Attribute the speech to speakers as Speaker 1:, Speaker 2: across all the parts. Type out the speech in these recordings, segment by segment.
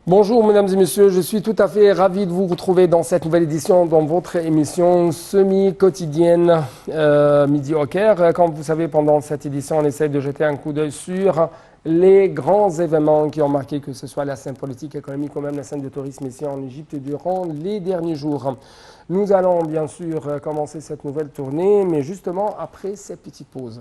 Speaker 1: Bonjour mesdames et messieurs, je suis tout à fait ravi de vous retrouver dans cette nouvelle édition dans votre émission semi-quotidienne Midi au Caire. Comme vous savez, pendant cette édition, on essaie de jeter un coup d'œil sur les grands événements qui ont marqué, que ce soit la scène politique, économique ou même la scène de tourisme ici en Égypte durant les derniers jours. Nous allons bien sûr commencer cette nouvelle tournée, mais justement après cette petite pause.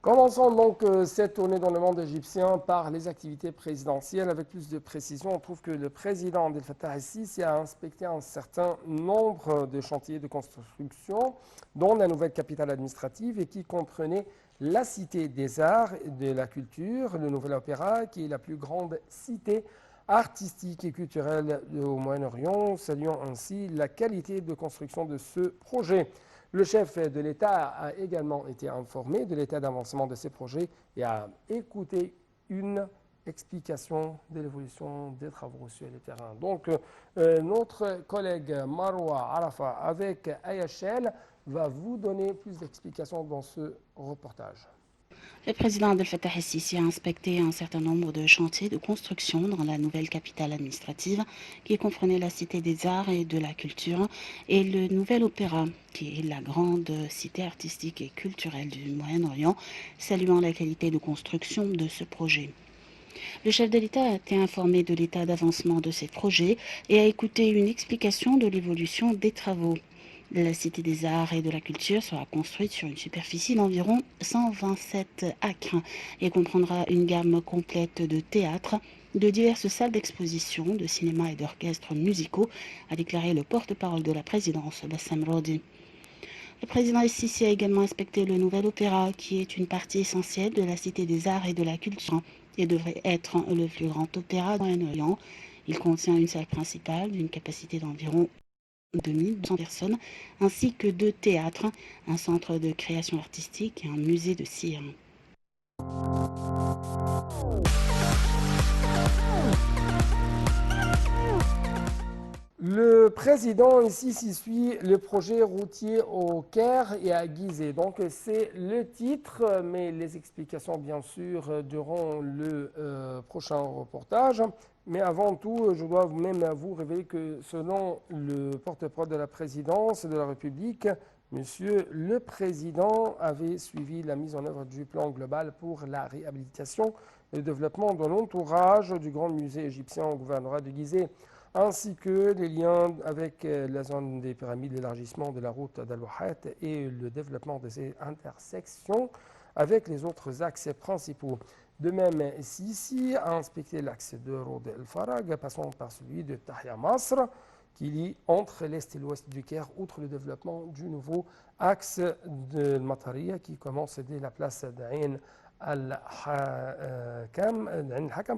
Speaker 1: Commençons donc cette tournée dans le monde égyptien par les activités présidentielles. Avec plus de précision, on trouve que le président Abdel Fattah el-Sisi a inspecté un certain nombre de chantiers de construction dans la nouvelle capitale administrative et qui comprenaient la Cité des Arts et de la Culture, le Nouvel Opéra, qui est la plus grande cité artistique et culturelle au Moyen-Orient, saluant ainsi la qualité de construction de ce projet. Le chef de l'État a également été informé de l'état d'avancement de ces projets et a écouté une explication de l'évolution des travaux sur le terrain. Donc, notre collègue Marwa Arafa avec AHL va vous donner plus d'explications dans ce reportage.
Speaker 2: Le président Abdel Fattah el-Sisi a inspecté un certain nombre de chantiers de construction dans la nouvelle capitale administrative qui comprenait la Cité des Arts et de la Culture et le Nouvel Opéra, qui est la grande cité artistique et culturelle du Moyen-Orient, saluant la qualité de construction de ce projet. Le chef de l'État a été informé de l'état d'avancement de ces projets et a écouté une explication de l'évolution des travaux. La Cité des Arts et de la Culture sera construite sur une superficie d'environ 127 acres et comprendra une gamme complète de théâtres, de diverses salles d'exposition, de cinéma et d'orchestres musicaux, a déclaré le porte-parole de la présidence, Bassem Rodi. Le président el-Sisi a également inspecté le Nouvel Opéra, qui est une partie essentielle de la Cité des Arts et de la Culture et devrait être le plus grand opéra du Moyen-Orient. Il contient une salle principale d'une capacité d'environ 2200 personnes, ainsi que 2 théâtres, un centre de création artistique et un musée de cire.
Speaker 1: Le président ici suit le projet routier au Caire et à Gizeh. Donc c'est le titre, mais les explications bien sûr durant le prochain reportage. Mais avant tout, je dois même vous révéler que selon le porte-parole de la présidence de la République, Monsieur le Président avait suivi la mise en œuvre du plan global pour la réhabilitation et le développement de l'entourage du grand musée égyptien au gouvernorat de Gizeh, ainsi que les liens avec la zone des pyramides, l'élargissement de la route d'Al-Wahat et le développement de ces intersections avec les autres axes principaux. De même, Sisi a inspecté l'axe de Rod el-Farag, passant par celui de Tahya Masr, qui lie entre l'est et l'ouest du Caire, outre le développement du nouveau axe de Mataria qui commence dès la place d'Ain al-Hakam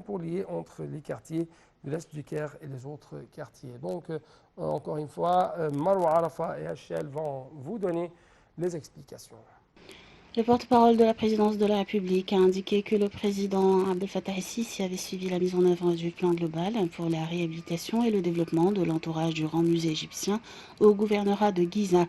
Speaker 1: pour lier entre les quartiers de l'est du Caire et les autres quartiers. Donc, encore une fois, Marwa Arafa et HL vont vous donner les explications.
Speaker 2: Le porte-parole de la présidence de la République a indiqué que le président Abdel Fattah el-Sisi avait suivi la mise en œuvre du plan global pour la réhabilitation et le développement de l'entourage du grand musée égyptien au gouvernorat de Giza,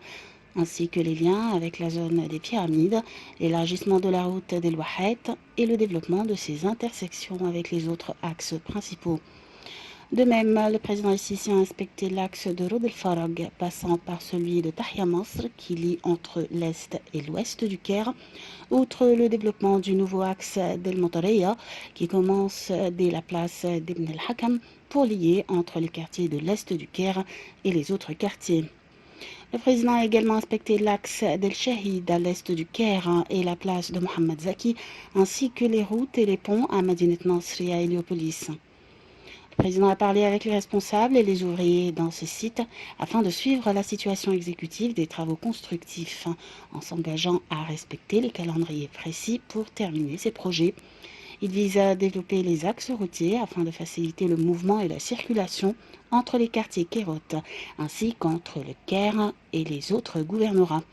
Speaker 2: ainsi que les liens avec la zone des pyramides, l'élargissement de la route d'El Wahet et le développement de ses intersections avec les autres axes principaux. De même, le président el-Sisi a inspecté l'axe de Rod el-Farag, passant par celui de Tahya Masr, qui lie entre l'est et l'ouest du Caire, outre le développement du nouveau axe d'El Montareya, qui commence dès la place d'Ibn el-Hakam pour lier entre les quartiers de l'est du Caire et les autres quartiers. Le président a également inspecté l'axe d'El Shahid à l'est du Caire et la place de Mohamed Zaki, ainsi que les routes et les ponts à Madinat Nasr et à Héliopolis. Le président a parlé avec les responsables et les ouvriers dans ces sites afin de suivre la situation exécutive des travaux constructifs, en s'engageant à respecter les calendriers précis pour terminer ces projets. Il vise à développer les axes routiers afin de faciliter le mouvement et la circulation entre les quartiers Kérot, ainsi qu'entre le Caire et les autres gouvernorats.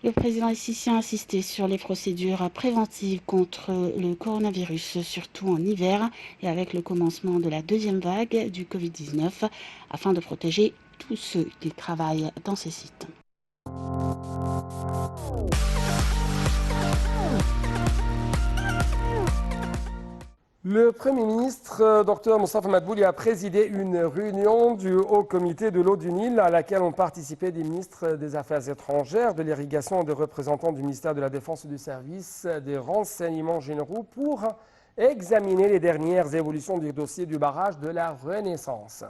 Speaker 2: Le président el-Sisi a insisté sur les procédures préventives contre le coronavirus, surtout en hiver et avec le commencement de la deuxième vague du Covid-19, afin de protéger tous ceux qui travaillent dans ces sites.
Speaker 1: Le Premier ministre, Dr Moustapha Madbouli, a présidé une réunion du Haut Comité de l'eau du Nil à laquelle ont participé des ministres des Affaires étrangères, de l'irrigation et des représentants du ministère de la Défense et du service des renseignements généraux pour examiner les dernières évolutions du dossier du barrage de la Renaissance.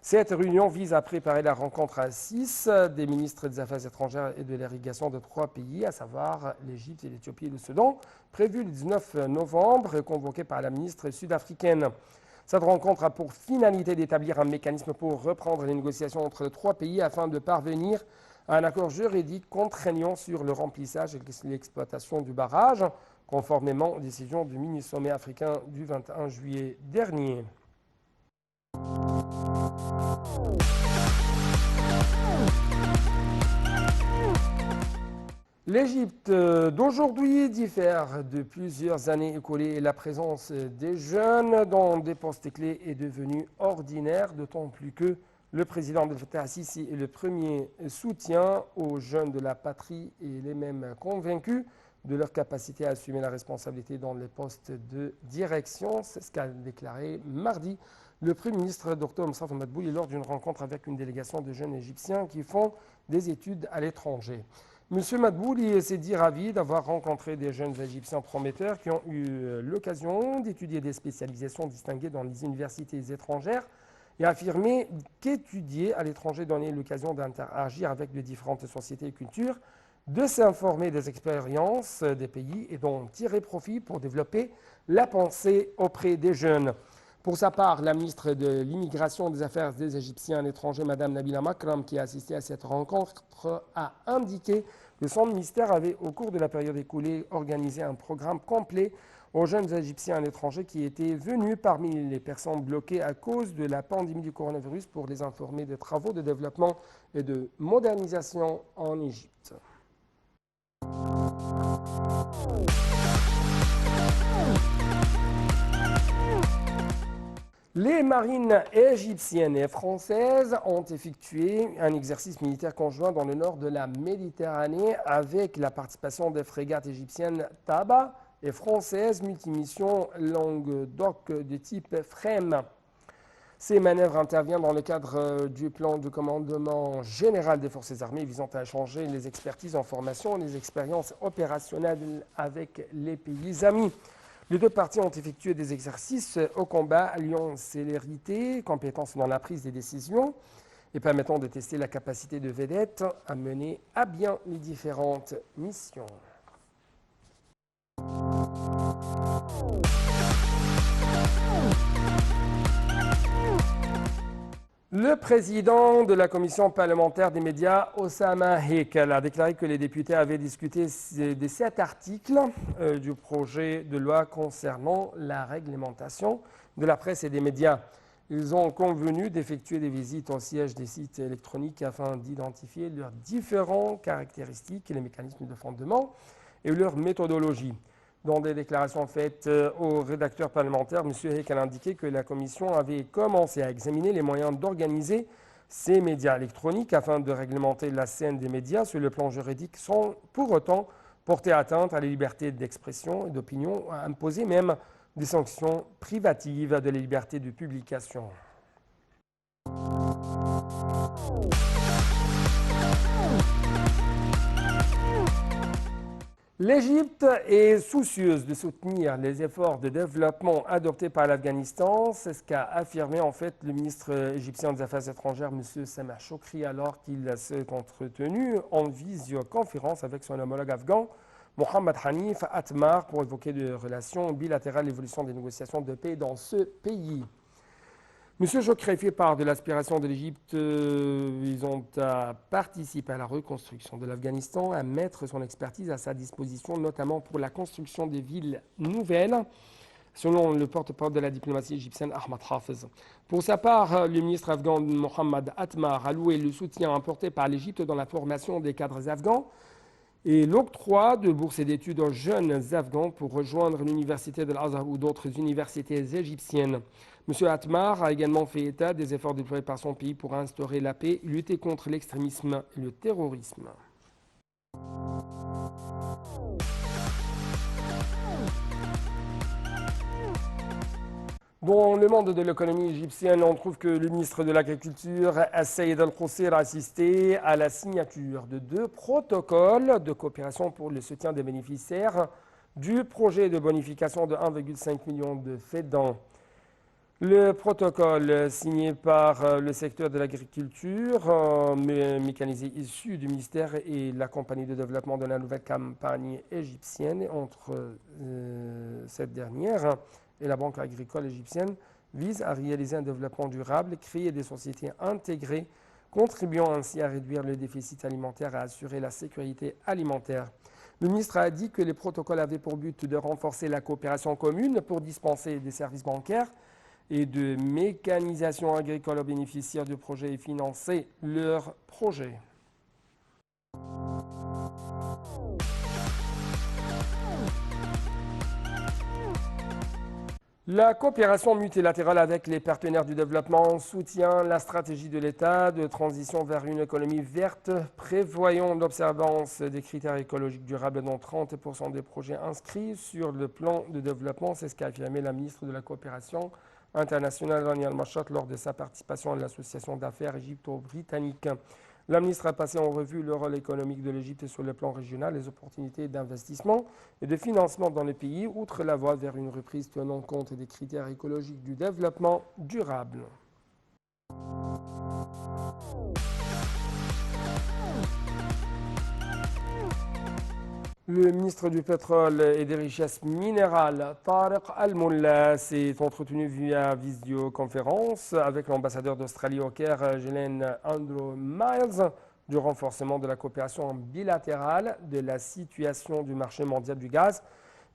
Speaker 1: Cette réunion vise à préparer la rencontre à 6 des ministres des Affaires étrangères et de l'irrigation de 3 pays, à savoir l'Égypte, l'Éthiopie et le Soudan, prévue le 19 novembre et convoquée par la ministre sud-africaine. Cette rencontre a pour finalité d'établir un mécanisme pour reprendre les négociations entre les 3 pays afin de parvenir à un accord juridique contraignant sur le remplissage et l'exploitation du barrage, conformément aux décisions du mini-sommet africain du 21 juillet dernier. L'Égypte d'aujourd'hui diffère de plusieurs années écoulées et la présence des jeunes dans des postes clés est devenue ordinaire, d'autant plus que le président Abdel Fattah el-Sisi est le premier soutien aux jeunes de la patrie et les mêmes convaincus de leur capacité à assumer la responsabilité dans les postes de direction. C'est ce qu'a déclaré mardi le Premier ministre Dr Moustapha Madbouli lors d'une rencontre avec une délégation de jeunes Égyptiens qui font des études à l'étranger. M. Madbouli s'est dit ravi d'avoir rencontré des jeunes Égyptiens prometteurs qui ont eu l'occasion d'étudier des spécialisations distinguées dans les universités étrangères et a affirmé qu'étudier à l'étranger donnait l'occasion d'interagir avec de différentes sociétés et cultures, de s'informer des expériences des pays et d'en tirer profit pour développer la pensée auprès des jeunes. Pour sa part, la ministre de l'Immigration et des Affaires des Égyptiens à l'étranger, Mme Nabila Makram, qui a assisté à cette rencontre, a indiqué que son ministère avait, au cours de la période écoulée, organisé un programme complet aux jeunes Égyptiens à l'étranger qui étaient venus parmi les personnes bloquées à cause de la pandémie du coronavirus pour les informer des travaux de développement et de modernisation en Égypte. Les marines égyptiennes et françaises ont effectué un exercice militaire conjoint dans le nord de la Méditerranée avec la participation des frégates égyptiennes Taba et françaises multimissions Languedoc de type FREM. Ces manœuvres interviennent dans le cadre du plan de commandement général des forces armées visant à échanger les expertises en formation et les expériences opérationnelles avec les pays amis. Les deux parties ont effectué des exercices au combat alliant célérité, compétence dans la prise des décisions et permettant de tester la capacité de vedettes à mener à bien les différentes missions. Le président de la commission parlementaire des médias, Oussama Hekel, a déclaré que les députés avaient discuté des 7 articles du projet de loi concernant la réglementation de la presse et des médias. Ils ont convenu d'effectuer des visites au siège des sites électroniques afin d'identifier leurs différentes caractéristiques et les mécanismes de fondement et leur méthodologie. Dans des déclarations faites aux rédacteurs parlementaires, M. Hekel a indiqué que la Commission avait commencé à examiner les moyens d'organiser ces médias électroniques afin de réglementer la scène des médias sur le plan juridique sans pour autant porter atteinte à la liberté d'expression et d'opinion, à imposer même des sanctions privatives de la liberté de publication. L'Égypte est soucieuse de soutenir les efforts de développement adoptés par l'Afghanistan. C'est ce qu'a affirmé en fait le ministre égyptien des Affaires étrangères, M. Sameh Choukri, alors qu'il s'est entretenu en visioconférence avec son homologue afghan, Mohamed Hanif Atmar, pour évoquer de relations bilatérales et l'évolution des négociations de paix dans ce pays. M. Choukri fait part de l'aspiration de l'Égypte visant à participer à la reconstruction de l'Afghanistan, à mettre son expertise à sa disposition, notamment pour la construction des villes nouvelles, selon le porte-parole de la diplomatie égyptienne, Ahmad Hafez. Pour sa part, le ministre afghan Mohamed Atmar a loué le soutien apporté par l'Égypte dans la formation des cadres afghans et l'octroi de bourses d'études aux jeunes afghans pour rejoindre l'université de l'Azhar ou d'autres universités égyptiennes. M. Atmar a également fait état des efforts déployés par son pays pour instaurer la paix et lutter contre l'extrémisme et le terrorisme. Dans le monde de l'économie égyptienne, on trouve que le ministre de l'Agriculture, Saïd Al-Qusseir, a assisté à la signature de 2 protocoles de coopération pour le soutien des bénéficiaires du projet de bonification de 1,5 million de FEDAN. Le protocole signé par le secteur de l'agriculture, mécanisé issu du ministère et la compagnie de développement de la nouvelle campagne égyptienne entre cette dernière et la Banque agricole égyptienne, vise à réaliser un développement durable, créer des sociétés intégrées, contribuant ainsi à réduire le déficit alimentaire et à assurer la sécurité alimentaire. Le ministre a dit que les protocoles avaient pour but de renforcer la coopération commune pour dispenser des services bancaires et de mécanisation agricole aux bénéficiaires du projet et financer leurs projets. La coopération multilatérale avec les partenaires du développement soutient la stratégie de l'État de transition vers une économie verte, prévoyant l'observance des critères écologiques durables dans 30% des projets inscrits sur le plan de développement. C'est ce qu'a affirmé la ministre de la Coopération internationale, Rania Al-Mashat, lors de sa participation à l'association d'affaires égypto-britannique. La ministre a passé en revue le rôle économique de l'Égypte sur le plan régional, les opportunités d'investissement et de financement dans le pays, outre la voie vers une reprise tenant compte des critères écologiques du développement durable. Le ministre du Pétrole et des Richesses minérales, Tariq Al-Molla, s'est entretenu via visioconférence avec l'ambassadeur d'Australie au Caire, Ghislaine Andrew Miles, du renforcement de la coopération bilatérale, de la situation du marché mondial du gaz,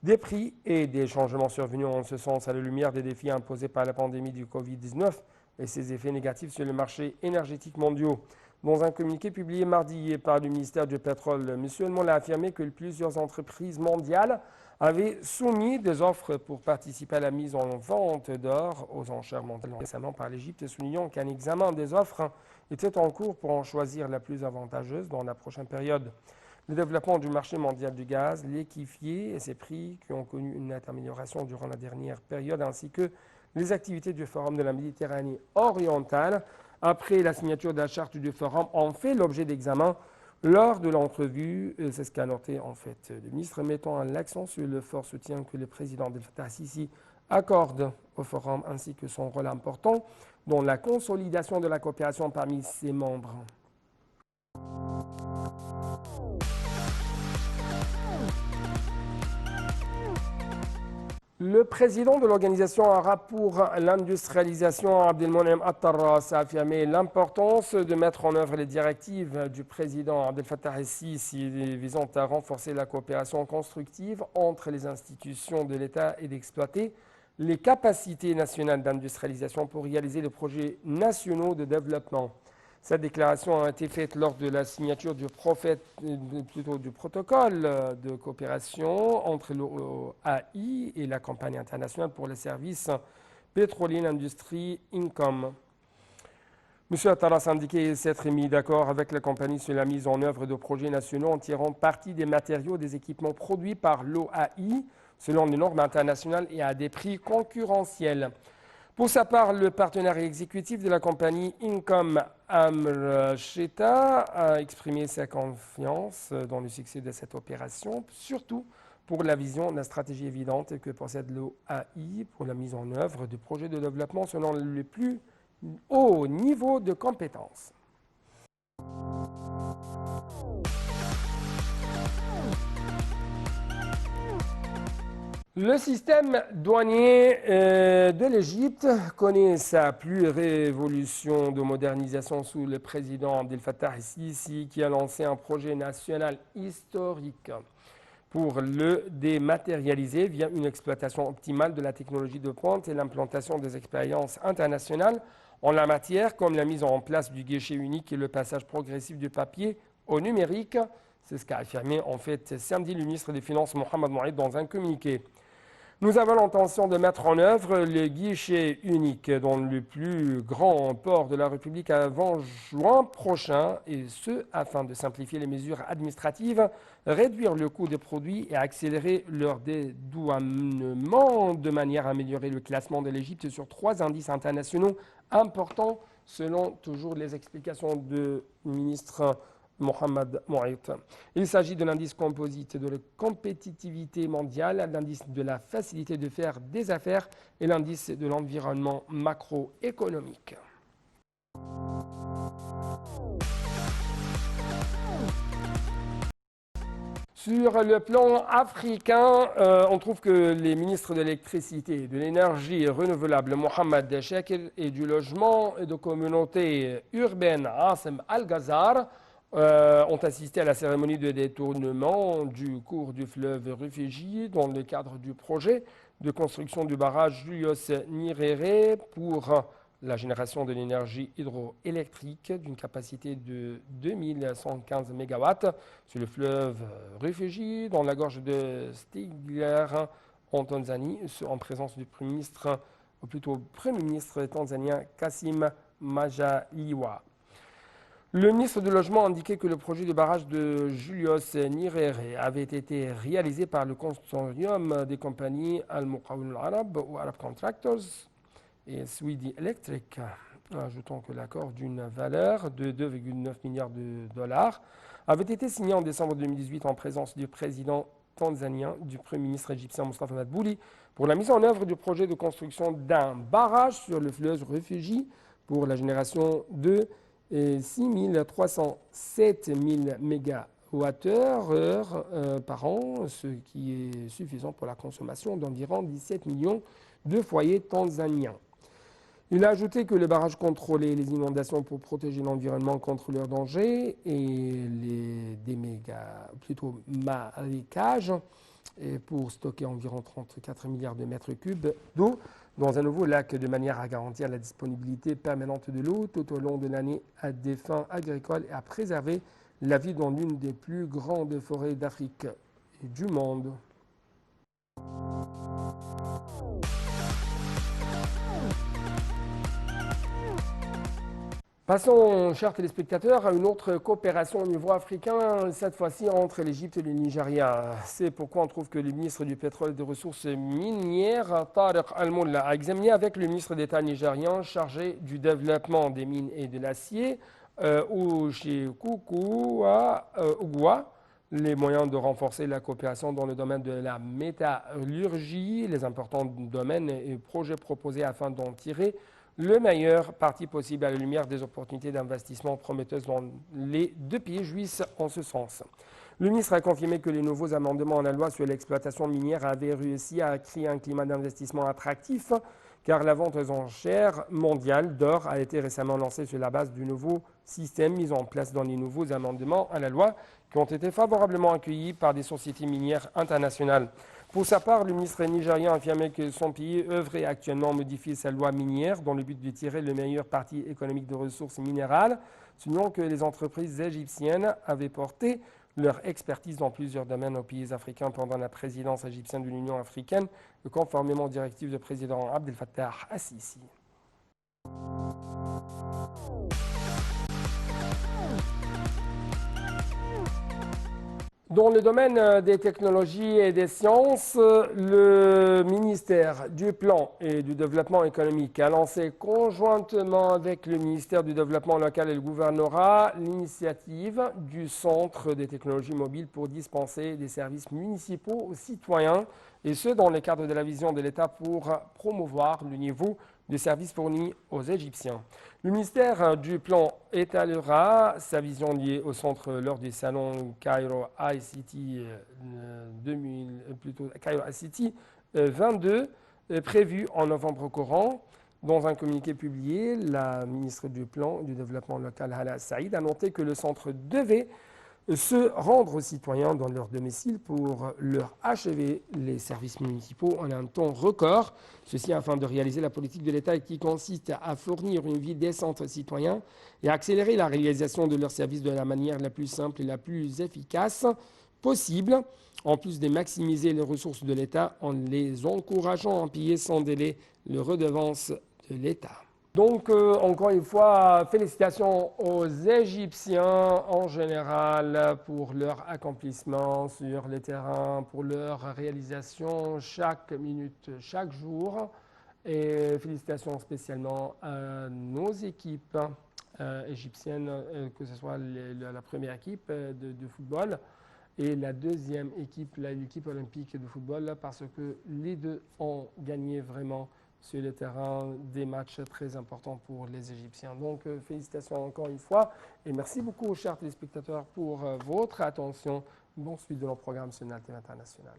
Speaker 1: des prix et des changements survenus en ce sens à la lumière des défis imposés par la pandémie du Covid-19 et ses effets négatifs sur le marché énergétique mondial. Dans un communiqué publié mardi par le ministère du Pétrole, M. Al-Molla a affirmé que plusieurs entreprises mondiales avaient soumis des offres pour participer à la mise en vente d'or aux enchères mondiales récemment par l'Égypte, soulignant qu'un examen des offres était en cours pour en choisir la plus avantageuse dans la prochaine période. Le développement du marché mondial du gaz, liquéfié et ses prix qui ont connu une nette amélioration durant la dernière période, ainsi que les activités du Forum de la Méditerranée orientale, après la signature de la charte du Forum, ont fait l'objet d'examen lors de l'entrevue. C'est ce qu'a noté en fait le ministre, mettant l'accent sur le fort soutien que le président Abdel Fattah al-Sisi accorde au Forum, ainsi que son rôle important dans la consolidation de la coopération parmi ses membres. Le président de l'Organisation arabe pour l'industrialisation, Abdelmonem Attarras, a affirmé l'importance de mettre en œuvre les directives du président Abdel Fattah al-Sisi visant à renforcer la coopération constructive entre les institutions de l'État et d'exploiter les capacités nationales d'industrialisation pour réaliser les projets nationaux de développement. Cette déclaration a été faite lors de la signature du protocole de coopération entre l'OAI et la compagnie internationale pour les services pétroliers et l'industrie INCOM. M. Attarras a indiqué s'être mis d'accord avec la compagnie sur la mise en œuvre de projets nationaux en tirant parti des matériaux des équipements produits par l'OAI selon les normes internationales et à des prix concurrentiels. Pour sa part, le partenaire exécutif de la compagnie INCOM, Amr Sheta, a exprimé sa confiance dans le succès de cette opération, surtout pour la vision de la stratégie évidente que possède l'OAI pour la mise en œuvre de projets de développement selon le plus haut niveau de compétences. Le système douanier de l'Égypte connaît sa plus révolution de modernisation sous le président Abdel Fattah al-Sisi qui a lancé un projet national historique pour le dématérialiser via une exploitation optimale de la technologie de pointe et l'implantation des expériences internationales en la matière, comme la mise en place du guichet unique et le passage progressif du papier au numérique. C'est ce qu'a affirmé en fait samedi le ministre des Finances Mohamed Moaïd dans un communiqué. Nous avons l'intention de mettre en œuvre le guichet unique dans le plus grand port de la République avant juin prochain, et ce, afin de simplifier les mesures administratives, réduire le coût des produits et accélérer leur dédouanement de manière à améliorer le classement de l'Égypte sur 3 indices internationaux importants, selon toujours les explications du ministre Mohamed Mouait. Il s'agit de l'indice composite de la compétitivité mondiale, l'indice de la facilité de faire des affaires et l'indice de l'environnement macroéconomique. Sur le plan africain, on trouve que les ministres de l'électricité, de l'énergie renouvelable, Mohamed Chekil, et du logement et de communauté urbaine, Assem Al-Ghazar, ont assisté à la cérémonie de détournement du cours du fleuve Rufiji dans le cadre du projet de construction du barrage Julius Nyerere pour la génération de l'énergie hydroélectrique d'une capacité de 2115 MW sur le fleuve Rufiji dans la gorge de Stigler en Tanzanie, en présence du Premier ministre tanzanien Kassim Majaliwa. Le ministre du Logement a indiqué que le projet de barrage de Julius Nyerere avait été réalisé par le consortium des compagnies Al-Muqawwin Al-Arab ou Arab Contractors et Swedi Electric, ajoutant que l'accord d'une valeur de 2,9 milliards de dollars avait été signé en décembre 2018 en présence du président tanzanien, du Premier ministre égyptien Mustafa Madbouli, pour la mise en œuvre du projet de construction d'un barrage sur le fleuve Rufiji pour la génération de 6307 000 MWh par an, ce qui est suffisant pour la consommation d'environ 17 millions de foyers tanzaniens. Il a ajouté que le barrage contrôlait les inondations pour protéger l'environnement contre leurs dangers et des marécages et pour stocker environ 34 milliards de mètres cubes d'eau dans un nouveau lac de manière à garantir la disponibilité permanente de l'eau tout au long de l'année à des fins agricoles et à préserver la vie dans l'une des plus grandes forêts d'Afrique et du monde. Passons, chers téléspectateurs, à une autre coopération au niveau africain, cette fois-ci entre l'Égypte et le Nigeria. C'est pourquoi on trouve que le ministre du pétrole et des ressources minières, Tariq Al-Molla, a examiné avec le ministre d'État nigérien chargé du développement des mines et de l'acier, Ugwa, les moyens de renforcer la coopération dans le domaine de la métallurgie, les importants domaines et projets proposés afin d'en tirer le meilleur parti possible à la lumière des opportunités d'investissement prometteuses dont les deux pays jouissent en ce sens. Le ministre a confirmé que les nouveaux amendements à la loi sur l'exploitation minière avaient réussi à créer un climat d'investissement attractif, car la vente aux enchères mondiale d'or a été récemment lancée sur la base du nouveau système mis en place dans les nouveaux amendements à la loi qui ont été favorablement accueillis par des sociétés minières internationales. Pour sa part, le ministre nigérien a affirmé que son pays œuvrait actuellement à modifier sa loi minière dans le but de tirer le meilleur parti économique de ressources minérales, soulignant que les entreprises égyptiennes avaient porté leur expertise dans plusieurs domaines aux pays africains pendant la présidence égyptienne de l'Union africaine, conformément aux directives du président Abdel Fattah al-Sisi. Dans le domaine des technologies et des sciences, le ministère du Plan et du Développement économique a lancé conjointement avec le ministère du Développement local et le gouvernorat l'initiative du Centre des technologies mobiles pour dispenser des services municipaux aux citoyens, et ce dans le cadre de la vision de l'État pour promouvoir le niveau de services fournis aux Égyptiens. Le ministère du Plan étalera sa vision liée au centre lors du salon Cairo ICT 22 prévu en novembre courant. Dans un communiqué publié, la ministre du Plan et du Développement local, Hala Saïd, a noté que le centre devait se rendre aux citoyens dans leur domicile pour leur achever les services municipaux en un temps record. Ceci afin de réaliser la politique de l'État qui consiste à fournir une vie décente aux citoyens et à accélérer la réalisation de leurs services de la manière la plus simple et la plus efficace possible, en plus de maximiser les ressources de l'État en les encourageant à payer sans délai les redevances de l'État. Donc, encore une fois, félicitations aux Égyptiens en général pour leur accomplissement sur le terrain, pour leur réalisation chaque minute, chaque jour. Et félicitations spécialement à nos équipes égyptiennes, que ce soit la première équipe de football et la deuxième équipe, l'équipe olympique de football, parce que les deux ont gagné vraiment sur le terrain des matchs très importants pour les Égyptiens. Donc, félicitations encore une fois et merci beaucoup, chers téléspectateurs, pour votre attention. Bon suite de nos programmes sur Naltem International.